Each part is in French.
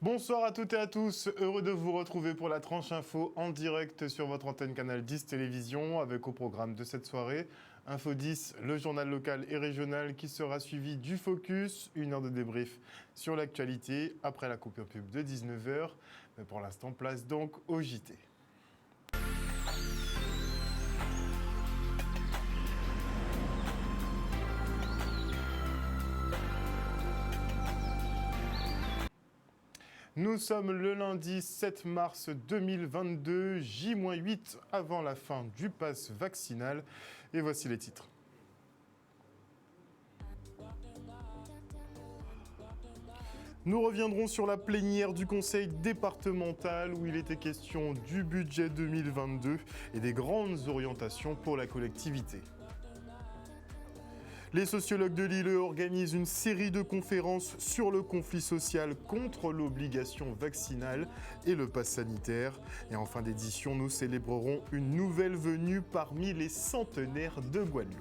Bonsoir à toutes et à tous, heureux de vous retrouver pour la tranche info en direct sur votre antenne Canal 10 Télévision avec au programme de cette soirée Info 10, le journal local et régional qui sera suivi du Focus, une heure de débrief sur l'actualité après la coupure pub de 19h. Mais pour l'instant, place donc au JT. Nous sommes le lundi 7 mars 2022, J-8 avant la fin du pass vaccinal. Et voici les titres. Nous reviendrons sur la plénière du Conseil départemental où il était question du budget 2022 et des grandes orientations pour la collectivité. Les sociologues de Lille organisent une série de conférences sur le conflit social contre l'obligation vaccinale et le pass sanitaire. Et en fin d'édition, nous célébrerons une nouvelle venue parmi les centenaires de Guadeloupe.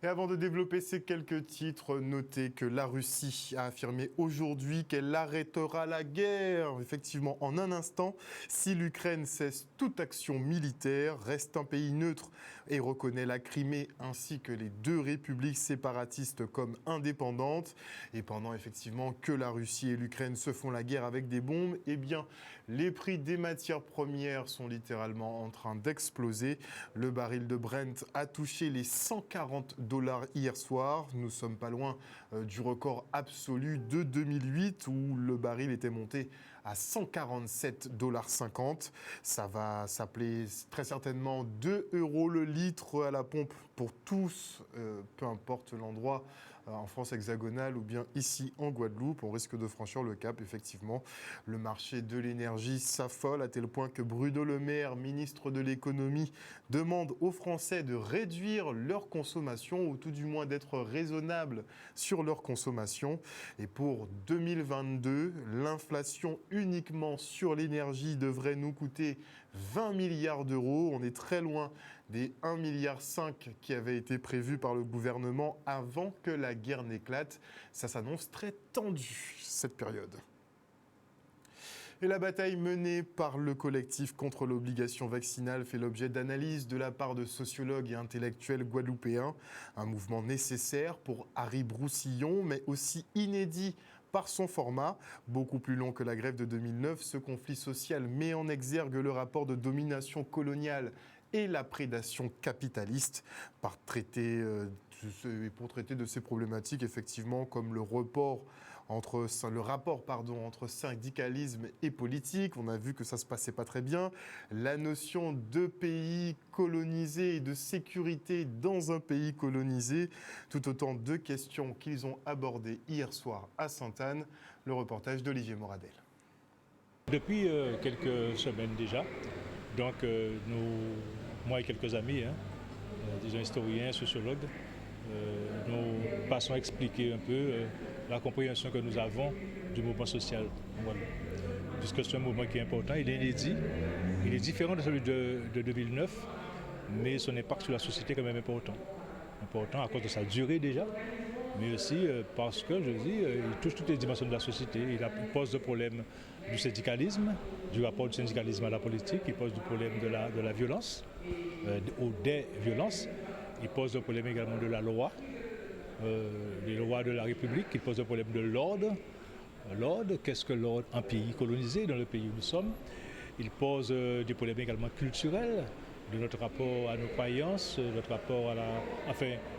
Et avant de développer ces quelques titres, notez que la Russie a affirmé aujourd'hui qu'elle arrêtera la guerre, effectivement en un instant, si l'Ukraine cesse toute action militaire, reste un pays neutre et reconnaît la Crimée ainsi que les deux républiques séparatistes comme indépendantes. Et pendant effectivement que la Russie et l'Ukraine se font la guerre avec des bombes, eh bien les prix des matières premières sont littéralement en train d'exploser. Le baril de Brent a touché les 140 $ hier soir. Nous sommes pas loin du record absolu de 2008 où le baril était monté à 147,50 $. Ça va s'appeler très certainement 2 € le litre à la pompe pour tous, peu importe l'endroit, en France hexagonale ou bien ici en Guadeloupe. On risque de franchir le cap, effectivement. Le marché de l'énergie s'affole à tel point que Bruno Le Maire, ministre de l'économie, demande aux Français de réduire leur consommation ou tout du moins d'être raisonnables sur leur consommation. Et pour 2022, l'inflation uniquement sur l'énergie devrait nous coûter 20 milliards d'euros. On est très loin des 1,5 milliard qui avaient été prévus par le gouvernement avant que la guerre n'éclate. Ça s'annonce très tendu, cette période. Et la bataille menée par le collectif contre l'obligation vaccinale fait l'objet d'analyses de la part de sociologues et intellectuels guadeloupéens. Un mouvement nécessaire pour Harry Broussillon, mais aussi inédit par son format. Beaucoup plus long que la grève de 2009, ce conflit social met en exergue le rapport de domination coloniale et la prédation capitaliste pour traiter de ces problématiques, effectivement, comme le rapport entre syndicalisme et politique. On a vu que ça ne se passait pas très bien. La notion de pays colonisé et de sécurité dans un pays colonisé, tout autant de questions qu'ils ont abordées hier soir à Sainte-Anne. Le reportage d'Olivier Moradel. Depuis quelques semaines déjà, donc moi et quelques amis, disons historiens, sociologues, nous passons à expliquer un peu la compréhension que nous avons du mouvement social. Voilà. Puisque c'est un mouvement qui est important, il est inédit, il est différent de celui de 2009, mais son impact sur la société est quand même important. Important à cause de sa durée déjà, mais aussi parce que, je dis, il touche toutes les dimensions de la société. Il pose le problème du syndicalisme, du rapport du syndicalisme à la politique, il pose le problème de la violence, ou des violences, il pose le problème également de la loi, les lois de la République, il pose le problème de l'ordre. L'ordre, qu'est-ce que l'ordre en pays colonisé, dans le pays où nous sommes? Il pose des problèmes également culturels, de notre rapport à nos croyances, notre rapport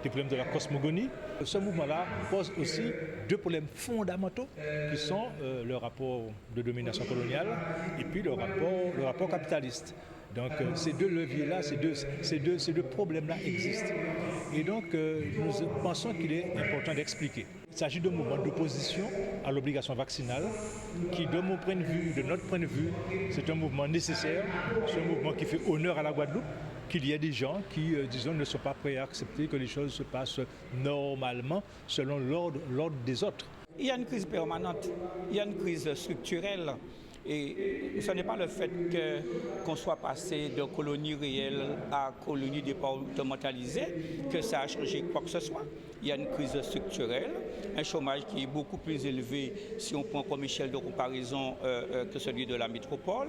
des problèmes de la cosmogonie. Ce mouvement-là pose aussi deux problèmes fondamentaux qui sont le rapport de domination coloniale et puis le rapport capitaliste. Donc ces deux leviers-là, ces deux problèmes-là existent. Et donc nous pensons qu'il est important d'expliquer. Il s'agit d'un mouvement d'opposition à l'obligation vaccinale qui, de notre point de vue, c'est un mouvement nécessaire, c'est un mouvement qui fait honneur à la Guadeloupe, qu'il y ait des gens qui, disons, ne sont pas prêts à accepter que les choses se passent normalement selon l'ordre des autres. Il y a une crise permanente, il y a une crise structurelle Et ce n'est pas le fait qu'on soit passé de colonie réelle à colonie départementalisée que ça a changé quoi que ce soit. Il y a une crise structurelle, un chômage qui est beaucoup plus élevé si on prend comme échelle de comparaison que celui de la métropole,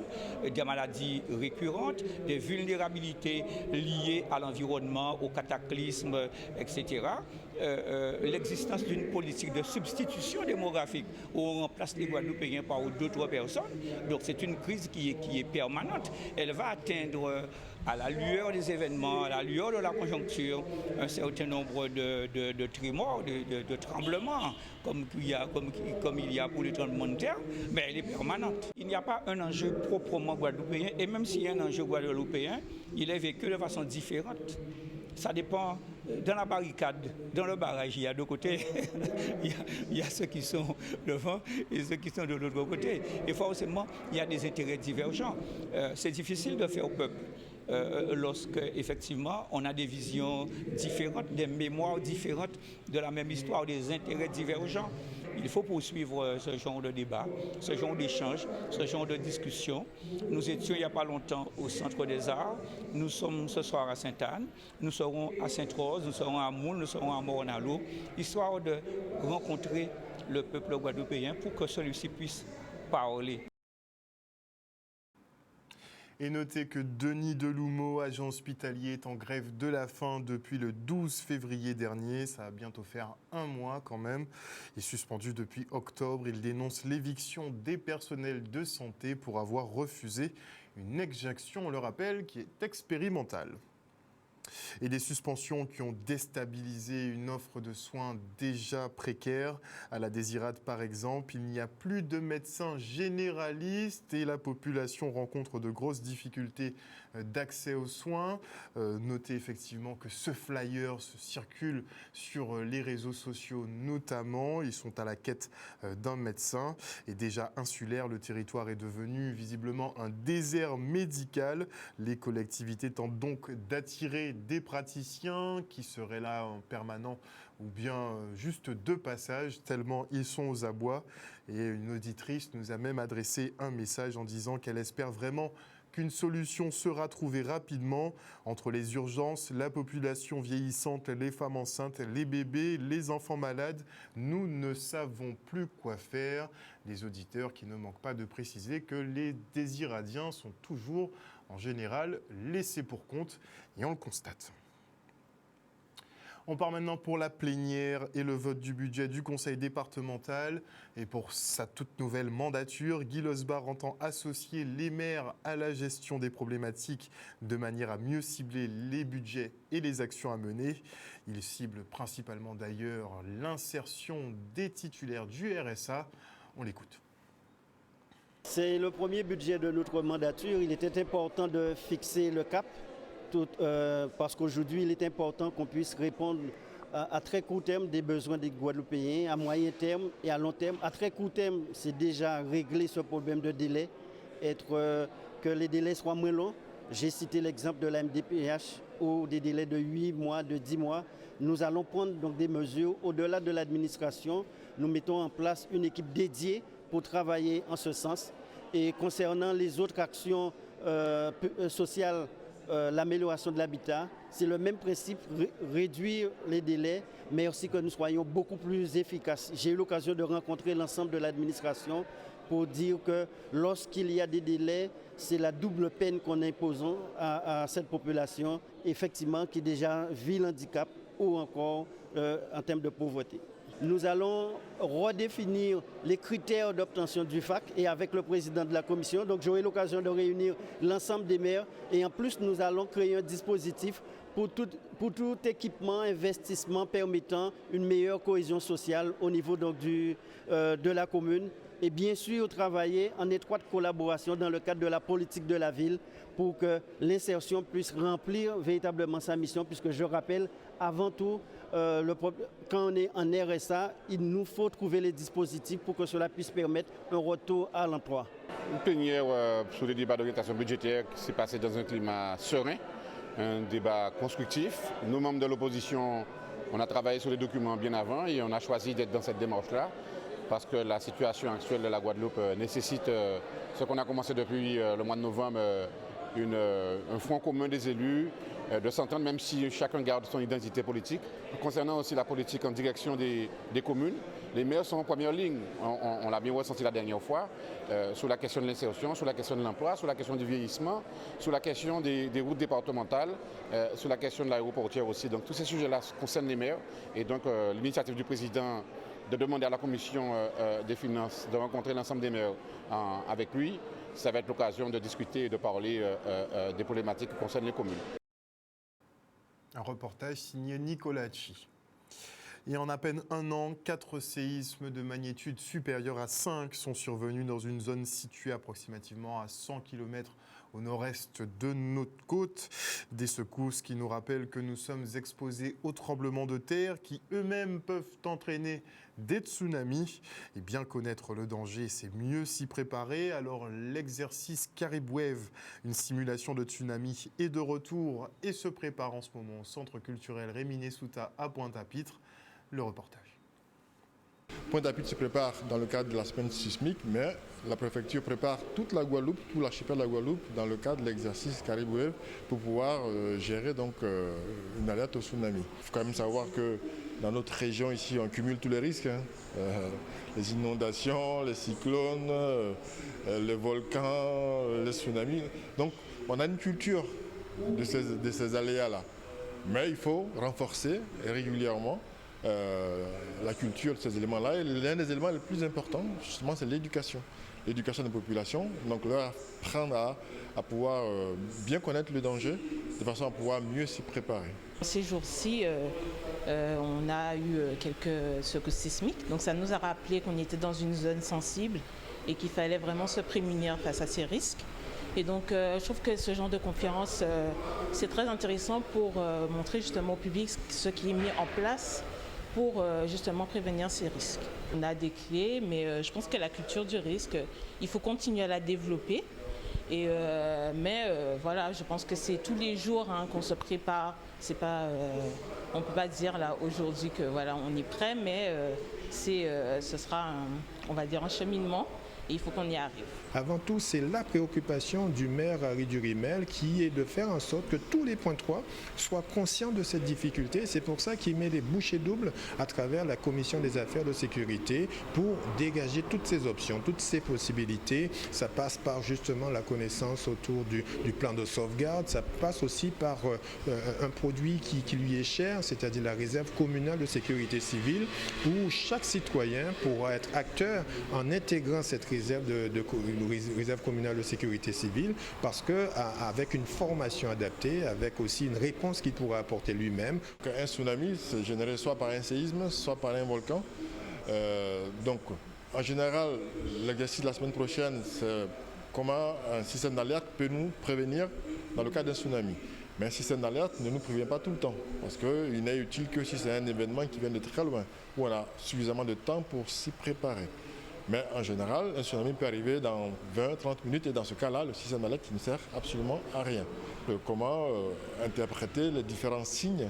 des maladies récurrentes, des vulnérabilités liées à l'environnement, au cataclysme, etc. L'existence d'une politique de substitution démographique où on remplace les Guadeloupéens par d'autres personnes. Donc c'est une crise qui est permanente. Elle va atteindre à la lueur des événements, à la lueur de la conjoncture, un certain nombre de trémors, de tremblements, comme il y a pour les tremblements de terre, mais elle est permanente. Il n'y a pas un enjeu proprement guadeloupéen, et même s'il y a un enjeu guadeloupéen, il est vécu de façon différente. Ça dépend. Dans la barricade, dans le barrage, il y a deux côtés. il y a ceux qui sont devant et ceux qui sont de l'autre côté. Et forcément, il y a des intérêts divergents. C'est difficile de faire peuple lorsque, effectivement, on a des visions différentes, des mémoires différentes de la même histoire, des intérêts divergents. Il faut poursuivre ce genre de débat, ce genre d'échange, ce genre de discussion. Nous étions il n'y a pas longtemps au Centre des Arts, nous sommes ce soir à Sainte-Anne, nous serons à Sainte-Rose, nous serons à Moule, nous serons à Morne-à-l'Eau, histoire de rencontrer le peuple guadeloupéen pour que celui-ci puisse parler. Et notez que Denis Deloumeau, agent hospitalier, est en grève de la faim depuis le 12 février dernier. Ça va bientôt faire un mois quand même. Il est suspendu depuis octobre. Il dénonce l'éviction des personnels de santé pour avoir refusé une injection, on le rappelle, qui est expérimentale. Et des suspensions qui ont déstabilisé une offre de soins déjà précaire. À la Désirade, par exemple, il n'y a plus de médecins généralistes et la population rencontre de grosses difficultés d'accès aux soins. Notez effectivement que ce flyer se circule sur les réseaux sociaux notamment. Ils sont à la quête d'un médecin. Et déjà insulaire, le territoire est devenu visiblement un désert médical. Les collectivités tentent donc d'attirer des praticiens qui seraient là en permanent ou bien juste de passage, tellement ils sont aux abois. Et une auditrice nous a même adressé un message en disant qu'elle espère vraiment qu'une solution sera trouvée rapidement entre les urgences, la population vieillissante, les femmes enceintes, les bébés, les enfants malades. Nous ne savons plus quoi faire. Les auditeurs qui ne manquent pas de préciser que les Désiradiens sont toujours, en général, laissés pour compte et on le constate. On part maintenant pour la plénière et le vote du budget du conseil départemental. Et pour sa toute nouvelle mandature, Guy Losbar entend associer les maires à la gestion des problématiques de manière à mieux cibler les budgets et les actions à mener. Il cible principalement d'ailleurs l'insertion des titulaires du RSA. On l'écoute. C'est le premier budget de notre mandature. Il était important de fixer le cap. Parce qu'aujourd'hui, il est important qu'on puisse répondre à très court terme des besoins des Guadeloupéens, à moyen terme et à long terme. À très court terme, c'est déjà régler ce problème de délai, que les délais soient moins longs. J'ai cité l'exemple de la MDPH où des délais de 8 mois, de 10 mois. Nous allons prendre donc des mesures au-delà de l'administration. Nous mettons en place une équipe dédiée pour travailler en ce sens. Et concernant les autres actions sociales, l'amélioration de l'habitat, c'est le même principe, réduire les délais, mais aussi que nous soyons beaucoup plus efficaces. J'ai eu l'occasion de rencontrer l'ensemble de l'administration pour dire que lorsqu'il y a des délais, c'est la double peine qu'on impose à cette population, effectivement, qui déjà vit l'handicap ou encore en termes de pauvreté. Nous allons redéfinir les critères d'obtention du FAC et avec le président de la commission. Donc j'aurai l'occasion de réunir l'ensemble des maires et en plus nous allons créer un dispositif pour tout équipement, investissement permettant une meilleure cohésion sociale au niveau donc, de la commune. Et bien sûr travailler en étroite collaboration dans le cadre de la politique de la ville pour que l'insertion puisse remplir véritablement sa mission, puisque je rappelle avant tout, quand on est en RSA, il nous faut trouver les dispositifs pour que cela puisse permettre un retour à l'emploi. Une plénière sur les débats d'orientation budgétaire qui s'est passé dans un climat serein, un débat constructif. Nous, membres de l'opposition, on a travaillé sur les documents bien avant et on a choisi d'être dans cette démarche-là. parce que la situation actuelle de la Guadeloupe nécessite ce qu'on a commencé depuis le mois de novembre, un front commun des élus, de s'entendre même si chacun garde son identité politique. Concernant aussi la politique en direction des communes, les maires sont en première ligne, on l'a bien ressenti la dernière fois, sur la question de l'insertion, sur la question de l'emploi, sur la question du vieillissement, sur la question des routes départementales, sur la question de l'aéroportière aussi. Donc tous ces sujets-là concernent les maires et donc l'initiative du président de demander à la commission des finances de rencontrer l'ensemble des maires avec lui, ça va être l'occasion de discuter et de parler des problématiques qui concernent les communes. Un reportage signé Nicolas Hachi. Et en à peine un an, 4 séismes de magnitude supérieure à 5 sont survenus dans une zone située approximativement à 100 km au nord-est de notre côte. Des secousses qui nous rappellent que nous sommes exposés aux tremblements de terre qui eux-mêmes peuvent entraîner des tsunamis. Et bien connaître le danger, c'est mieux s'y préparer. Alors l'exercice Caribwave, une simulation de tsunami, est de retour et se prépare en ce moment au Centre culturel Réminé-Souta à Pointe-à-Pitre. Le reportage. Pointe-à-Pitre se prépare dans le cadre de la semaine sismique, mais la préfecture prépare toute la Guadeloupe, tout l'archipel de la Guadeloupe dans le cadre de l'exercice Caribwave pour pouvoir gérer donc une alerte au tsunami. Il faut quand même savoir que dans notre région ici, on cumule tous les risques. Les inondations, les cyclones, les volcans, les tsunamis. Donc on a une culture de ces aléas-là. Mais il faut renforcer régulièrement la culture de ces éléments-là. Et l'un des éléments les plus importants, justement, c'est l'éducation. L'éducation des populations, donc leur apprendre à pouvoir bien connaître le danger, de façon à pouvoir mieux s'y préparer. Ces jours-ci, on a eu quelques secousses sismiques, donc ça nous a rappelé qu'on était dans une zone sensible et qu'il fallait vraiment se prémunir face à ces risques. Et donc je trouve que ce genre de conférence, c'est très intéressant pour montrer justement au public ce qui est mis en place pour justement prévenir ces risques. On a des clés, mais je pense que la culture du risque, il faut continuer à la développer. Mais voilà, je pense que c'est tous les jours qu'on se prépare. C'est pas, on ne peut pas dire là aujourd'hui que voilà, on est prêt, mais ce sera on va dire un cheminement et il faut qu'on y arrive. Avant tout, c'est la préoccupation du maire Harry Durimel qui est de faire en sorte que tous les points 3 soient conscients de cette difficulté. C'est pour ça qu'il met des bouchées doubles à travers la commission des affaires de sécurité pour dégager toutes ces options, toutes ces possibilités. Ça passe par justement la connaissance autour du plan de sauvegarde. Ça passe aussi par un produit qui lui est cher, c'est-à-dire la réserve communale de sécurité civile, où chaque citoyen pourra être acteur en intégrant cette réserve réserve communale de sécurité civile, parce qu'avec une formation adaptée, avec aussi une réponse qu'il pourra apporter lui-même. Un tsunami, c'est généré soit par un séisme, soit par un volcan. Donc, en général, l'exercice de la semaine prochaine, c'est comment un système d'alerte peut nous prévenir dans le cas d'un tsunami. Mais un système d'alerte ne nous prévient pas tout le temps, parce qu'il n'est utile que si c'est un événement qui vient de très loin, où on a suffisamment de temps pour s'y préparer. Mais en général, un tsunami peut arriver dans 20-30 minutes et dans ce cas-là, le système d'alerte ne sert absolument à rien. Comment interpréter les différents signes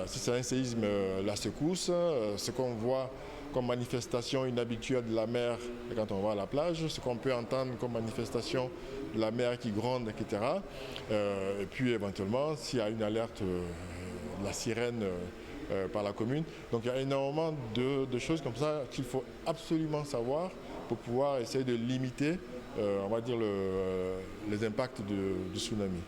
si c'est un séisme, la secousse, ce qu'on voit comme manifestation inhabituelle de la mer quand on va à la plage, ce qu'on peut entendre comme manifestation de la mer qui gronde, etc. Et puis éventuellement, s'il y a une alerte de la sirène par la commune. Donc il y a énormément de choses comme ça qu'il faut absolument savoir pour pouvoir essayer de limiter, on va dire, les impacts du tsunami.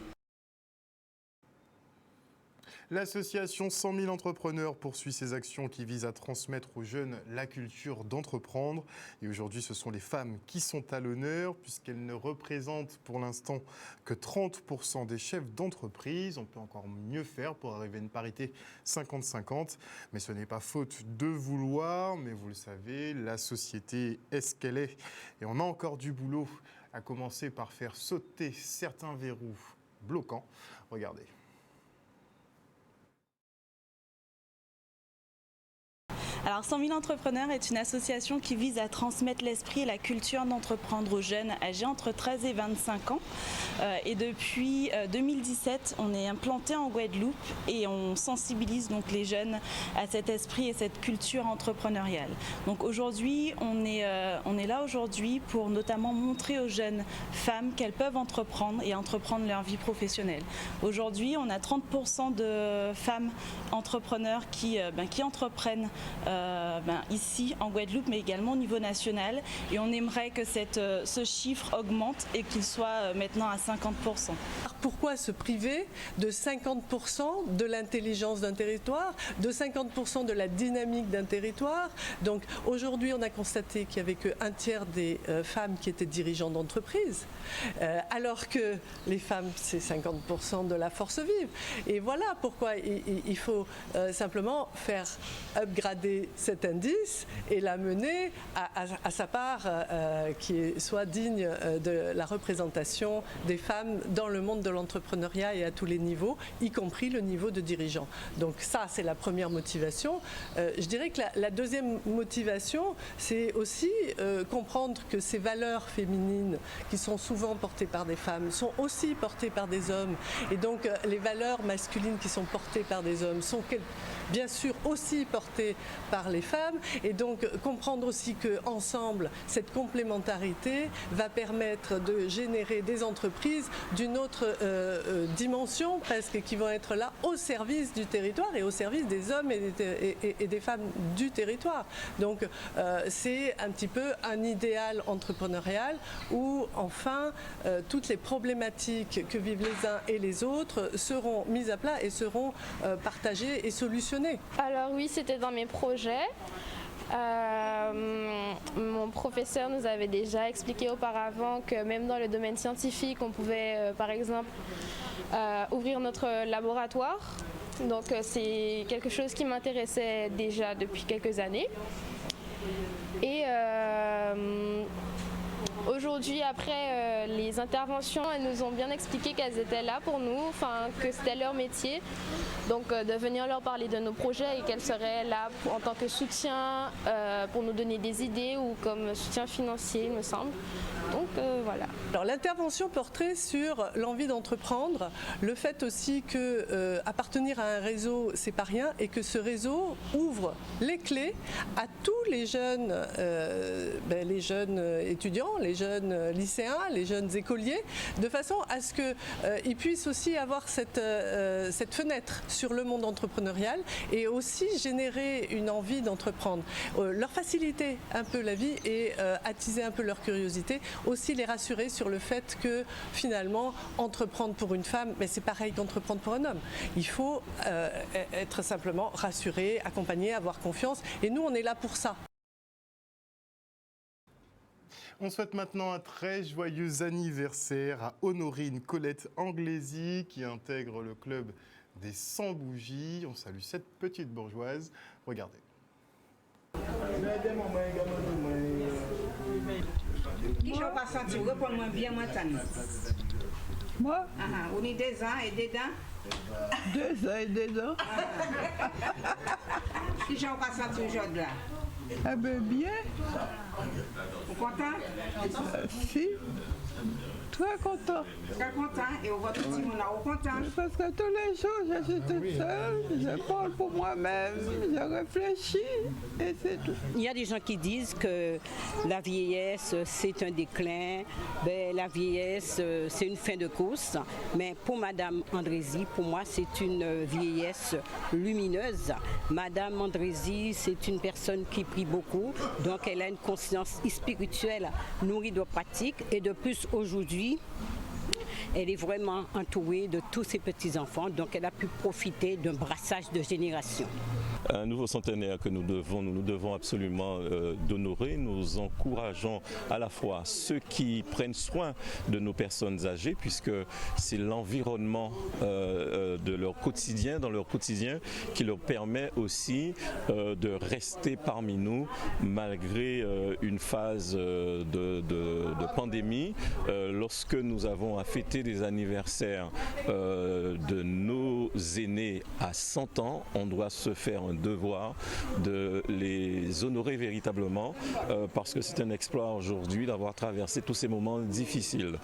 L'association 100 000 entrepreneurs poursuit ses actions qui visent à transmettre aux jeunes la culture d'entreprendre. Et aujourd'hui, ce sont les femmes qui sont à l'honneur, puisqu'elles ne représentent pour l'instant que 30% des chefs d'entreprise. On peut encore mieux faire pour arriver à une parité 50-50. Mais ce n'est pas faute de vouloir. Mais vous le savez, la société est ce qu'elle est. Et on a encore du boulot, à commencer par faire sauter certains verrous bloquants. Regardez. Alors 100 000 entrepreneurs est une association qui vise à transmettre l'esprit et la culture d'entreprendre aux jeunes âgés entre 13 et 25 ans. Et depuis 2017, on est implanté en Guadeloupe et on sensibilise donc les jeunes à cet esprit et cette culture entrepreneuriale. Donc aujourd'hui, on est là aujourd'hui pour notamment montrer aux jeunes femmes qu'elles peuvent entreprendre et entreprendre leur vie professionnelle. Aujourd'hui, on a 30% de femmes entrepreneurs qui entreprennent ici en Guadeloupe, mais également au niveau national. Et on aimerait que ce chiffre augmente et qu'il soit maintenant à 50%. Pourquoi se priver de 50% de l'intelligence d'un territoire, de 50% de la dynamique d'un territoire? Donc aujourd'hui, on a constaté qu'il n'y avait qu'un tiers des femmes qui étaient dirigeantes d'entreprise, alors que les femmes, c'est 50% de la force vive. Et voilà pourquoi il faut simplement faire upgrader cet indice et l'amener à sa part qui soit digne de la représentation des femmes dans le monde de l'entrepreneuriat et à tous les niveaux, y compris le niveau de dirigeant. Donc ça, c'est la première motivation. Je dirais que la deuxième motivation, c'est aussi comprendre que ces valeurs féminines qui sont souvent portées par des femmes sont aussi portées par des hommes. Et donc les valeurs masculines qui sont portées par des hommes sont bien sûr aussi portées par les femmes. Et donc comprendre aussi qu'ensemble, cette complémentarité va permettre de générer des entreprises d'une autre dimension presque, qui vont être là au service du territoire et au service des hommes et des femmes du territoire. Donc c'est un petit peu un idéal entrepreneurial où enfin toutes les problématiques que vivent les uns et les autres seront mises à plat et seront partagées et solutionnées. Alors oui, c'était dans mes projets. Mon professeur nous avait déjà expliqué auparavant que même dans le domaine scientifique, on pouvait par exemple ouvrir notre laboratoire. Donc c'est quelque chose qui m'intéressait déjà depuis quelques années. Et aujourd'hui, après les interventions, elles nous ont bien expliqué qu'elles étaient là pour nous, enfin que c'était leur métier. Donc de venir leur parler de nos projets et qu'elles seraient là en tant que soutien pour nous donner des idées ou comme soutien financier, il me semble. Donc voilà. Alors l'intervention porterait sur l'envie d'entreprendre, le fait aussi que appartenir à un réseau, c'est pas rien, et que ce réseau ouvre les clés à tous les jeunes étudiants, les jeunes lycéens, les jeunes écoliers, de façon à ce qu'ils puissent aussi avoir cette fenêtre sur le monde entrepreneurial et aussi générer une envie d'entreprendre, leur faciliter un peu la vie et attiser un peu leur curiosité, aussi les rassurer sur le fait que finalement entreprendre pour une femme, mais c'est pareil qu'entreprendre pour un homme. Il faut être simplement rassuré, accompagné, avoir confiance, et nous on est là pour ça. On souhaite maintenant un très joyeux anniversaire à Honorine Colette Anglési qui intègre le club des 100 bougies. On salue cette petite bourgeoise. Regardez. Qui j'en pas senti, réponds-moi bien maintenant. Moi? On est 2 ans et 2 dents. 2 ans et 2 ans. Qui j'en pas senti aujourd'hui là? Eh bien, bien. Vous content? Si. Très content. Très content. Et votre petit monde là, vous content? Parce que tous les jours, je suis toute seule, je parle pour moi-même, je réfléchis et c'est tout. Il y a des gens qui disent que la vieillesse, c'est un déclin, la vieillesse, c'est une fin de course. Mais pour Madame Andrési, pour moi, c'est une vieillesse lumineuse. Madame Andrési, c'est une personne qui prie beaucoup, donc elle a une conscience spirituelle nourrie de pratiques. Et de plus, aujourd'hui, elle est vraiment entourée de tous ses petits-enfants, donc elle a pu profiter d'un brassage de générations. Un nouveau centenaire que nous devons absolument d'honorer. Nous encourageons à la fois ceux qui prennent soin de nos personnes âgées, puisque c'est l'environnement de leur quotidien, dans leur quotidien, qui leur permet aussi de rester parmi nous malgré une phase de pandémie. Lorsque nous avons à fêter des anniversaires de nos aînés à 100 ans, on doit se faire un devoir de les honorer véritablement parce que c'est un exploit aujourd'hui d'avoir traversé tous ces moments difficiles.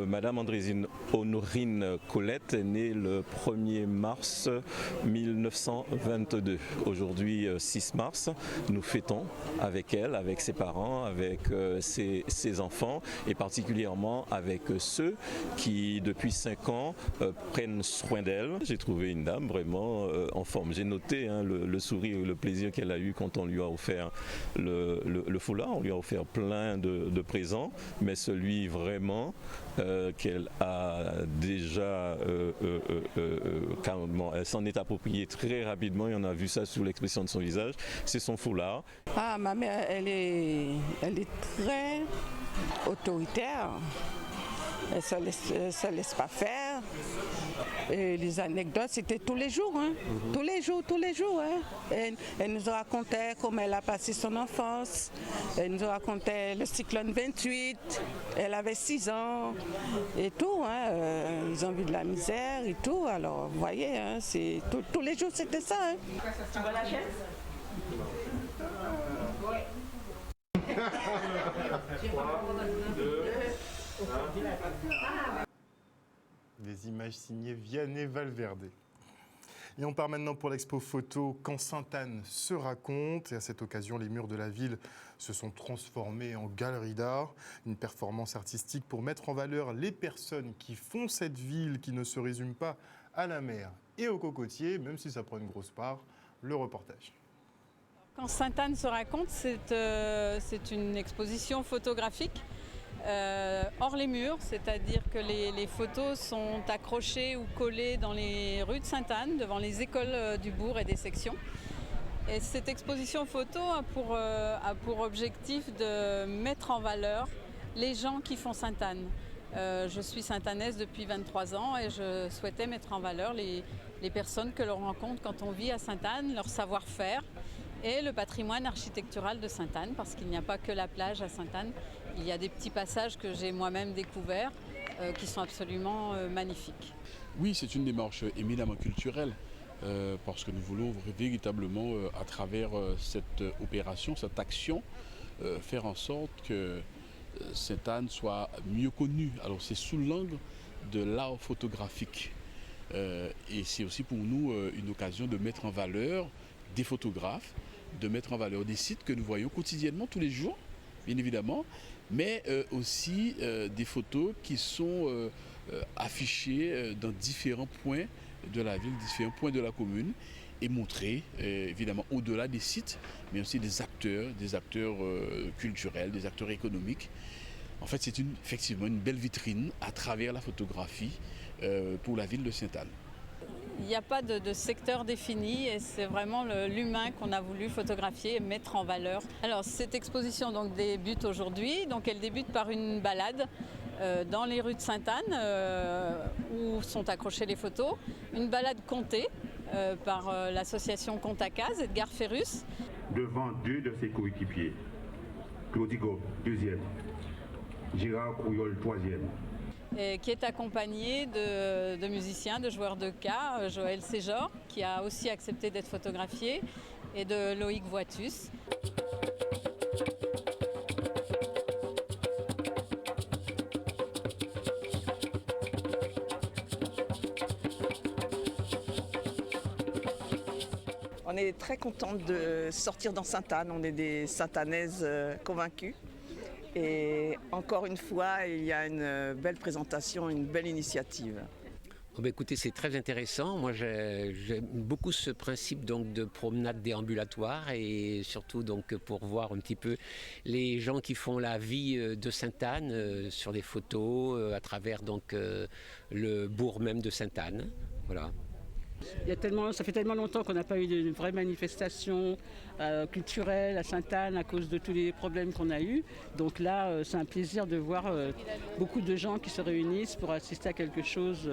Madame Andrésine Honorine Colette est née le 1er mars 1922. Aujourd'hui, 6 mars, nous fêtons avec elle, avec ses parents, avec ses enfants et particulièrement avec ceux qui, depuis 5 ans, prennent soin d'elle. J'ai trouvé une dame vraiment en forme. J'ai noté le sourire et le plaisir qu'elle a eu quand on lui a offert le foulard. On lui a offert plein de présents, mais celui vraiment qu'elle a déjà carrément, elle s'en est appropriée très rapidement et on a vu ça sur l'expression de son visage, c'est son foulard. Ah, ma mère, elle est très autoritaire. Elle ne se laisse pas faire. Et les anecdotes, c'était tous les jours. Tous les jours. Elle nous racontait comment elle a passé son enfance. Elle nous racontait le cyclone 28. Elle avait 6 ans et tout. Ils ont vu de la misère et tout. Alors, vous voyez, c'est tous les jours, c'était ça. Tu vois la chaise? Des images signées Vianney Valverde. Et on part maintenant pour l'expo photo Quand Sainte-Anne se raconte. Et à cette occasion, les murs de la ville se sont transformés en galerie d'art. Une performance artistique pour mettre en valeur les personnes qui font cette ville, qui ne se résume pas à la mer et aux cocotiers, même si ça prend une grosse part. Le reportage. Quand Sainte-Anne se raconte, c'est une exposition photographique hors les murs, c'est-à-dire que les photos sont accrochées ou collées dans les rues de Sainte-Anne, devant les écoles du bourg et des sections. Et cette exposition photo a pour objectif de mettre en valeur les gens qui font Sainte-Anne. Je suis sainte-annaise depuis 23 ans et je souhaitais mettre en valeur les personnes que l'on rencontre quand on vit à Sainte-Anne, leur savoir-faire et le patrimoine architectural de Sainte-Anne, parce qu'il n'y a pas que la plage à Sainte-Anne. Il y a des petits passages que j'ai moi-même découverts qui sont absolument magnifiques. Oui, c'est une démarche éminemment culturelle parce que nous voulons véritablement, à travers cette opération, cette action, faire en sorte que Sainte-Anne soit mieux connue. Alors c'est sous l'angle de l'art photographique et c'est aussi pour nous une occasion de mettre en valeur des photographes, de mettre en valeur des sites que nous voyons quotidiennement, tous les jours, bien évidemment, mais aussi des photos qui sont affichées dans différents points de la ville, différents points de la commune, et montrer évidemment au-delà des sites, mais aussi des acteurs culturels, des acteurs économiques. En fait, c'est effectivement une belle vitrine à travers la photographie pour la ville de Sainte-Anne. Il n'y a pas de secteur défini et c'est vraiment l'humain qu'on a voulu photographier et mettre en valeur. Alors cette exposition donc débute aujourd'hui, donc elle débute par une balade dans les rues de Sainte-Anne où sont accrochées les photos. Une balade comptée par l'association Contacaz, Edgar Ferrus. Devant 2 de ses coéquipiers, Claudigo, 2e, Gérard Couyol, 3e. Qui est accompagné de musiciens, de joueurs de ca, Joël Séjor, qui a aussi accepté d'être photographié, et de Loïc Voitus. On est très contente de sortir dans Sainte-Anne, on est des Sainte-Annaises convaincues. Et encore une fois, il y a une belle présentation, une belle initiative. Oh ben écoutez, c'est très intéressant. Moi, j'aime beaucoup ce principe donc de promenade déambulatoire et surtout donc pour voir un petit peu les gens qui font la vie de Sainte-Anne sur des photos à travers donc le bourg même de Sainte-Anne. Voilà. Ça fait tellement longtemps qu'on n'a pas eu de vraies manifestations culturelles à Sainte-Anne à cause de tous les problèmes qu'on a eus. Donc là, c'est un plaisir de voir beaucoup de gens qui se réunissent pour assister à quelque chose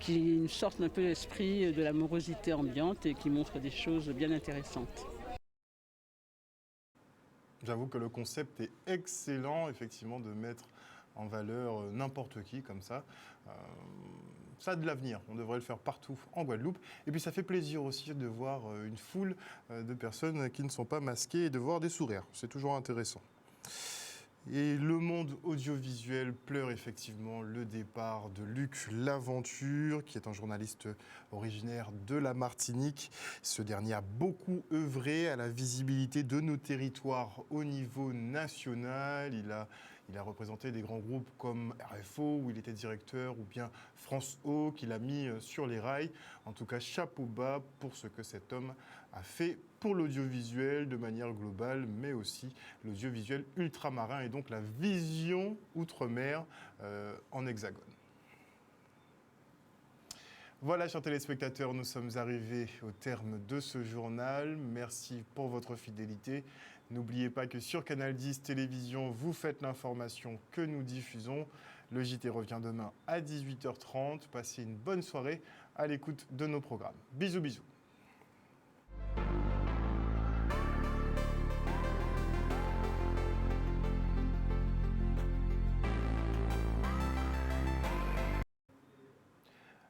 qui sorte un peu l'esprit de la morosité ambiante et qui montre des choses bien intéressantes. J'avoue que le concept est excellent, effectivement, de mettre en valeur n'importe qui comme ça. ça a de l'avenir. On devrait le faire partout en Guadeloupe. Et puis ça fait plaisir aussi de voir une foule de personnes qui ne sont pas masquées et de voir des sourires. C'est toujours intéressant. Et le monde audiovisuel pleure effectivement le départ de Luc Laventure, qui est un journaliste originaire de la Martinique. Ce dernier a beaucoup œuvré à la visibilité de nos territoires au niveau national. Il a représenté des grands groupes comme RFO, où il était directeur, ou bien France O, qu'il a mis sur les rails. En tout cas, chapeau bas pour ce que cet homme a fait pour l'audiovisuel de manière globale, mais aussi l'audiovisuel ultramarin et donc la vision outre-mer en hexagone. Voilà, chers téléspectateurs, nous sommes arrivés au terme de ce journal. Merci pour votre fidélité. N'oubliez pas que sur Canal 10 Télévision, vous faites l'information que nous diffusons. Le JT revient demain à 18h30. Passez une bonne soirée à l'écoute de nos programmes. Bisous, bisous.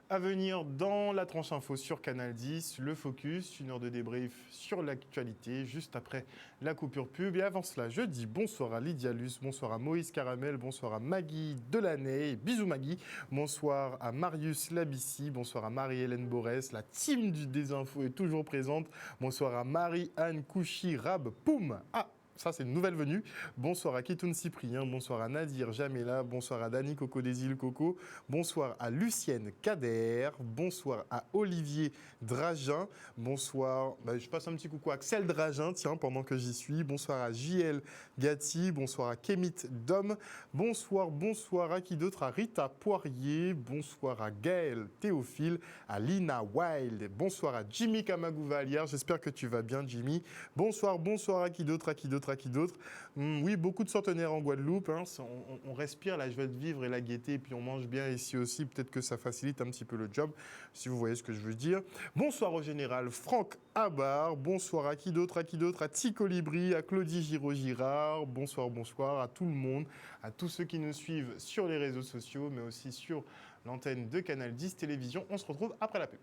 À venir dans la tranche info sur Canal 10, le Focus, 1 heure de débrief sur l'actualité, juste après la coupure pub. Et avant cela, je dis bonsoir à Lydia Luce, bonsoir à Moïse Caramel, bonsoir à Maggie Delaney, bisous Maggie, bonsoir à Marius Labissi, bonsoir à Marie-Hélène Borès, la team des infos est toujours présente, bonsoir à Marie-Anne Kouchi-Rab, poum, ça, c'est une nouvelle venue. Bonsoir à Kitoun Cyprien, bonsoir à Nadir Jamela, bonsoir à Dani Coco des îles Coco, bonsoir à Lucienne Kader, bonsoir à Olivier Dragin, bonsoir, je passe un petit coucou à Axel Dragin, tiens, pendant que j'y suis, bonsoir à JL Gatti, bonsoir à Kémit Dom, bonsoir à qui d'autre, à Rita Poirier, bonsoir à Gaël Théophile, à Lina Wild, bonsoir à Jimmy Kamagouva-Aliar, j'espère que tu vas bien Jimmy, bonsoir à qui d'autre, oui, beaucoup de centenaires en Guadeloupe, hein. On respire la joie de vivre et la gaieté, et puis on mange bien ici aussi, peut-être que ça facilite un petit peu le job, si vous voyez ce que je veux dire. Bonsoir au général Franck Abar, bonsoir à qui d'autre, à Ticolibri, à Claudie Giraud-Girard, bonsoir à tout le monde, à tous ceux qui nous suivent sur les réseaux sociaux, mais aussi sur l'antenne de Canal 10 Télévision. On se retrouve après la pub.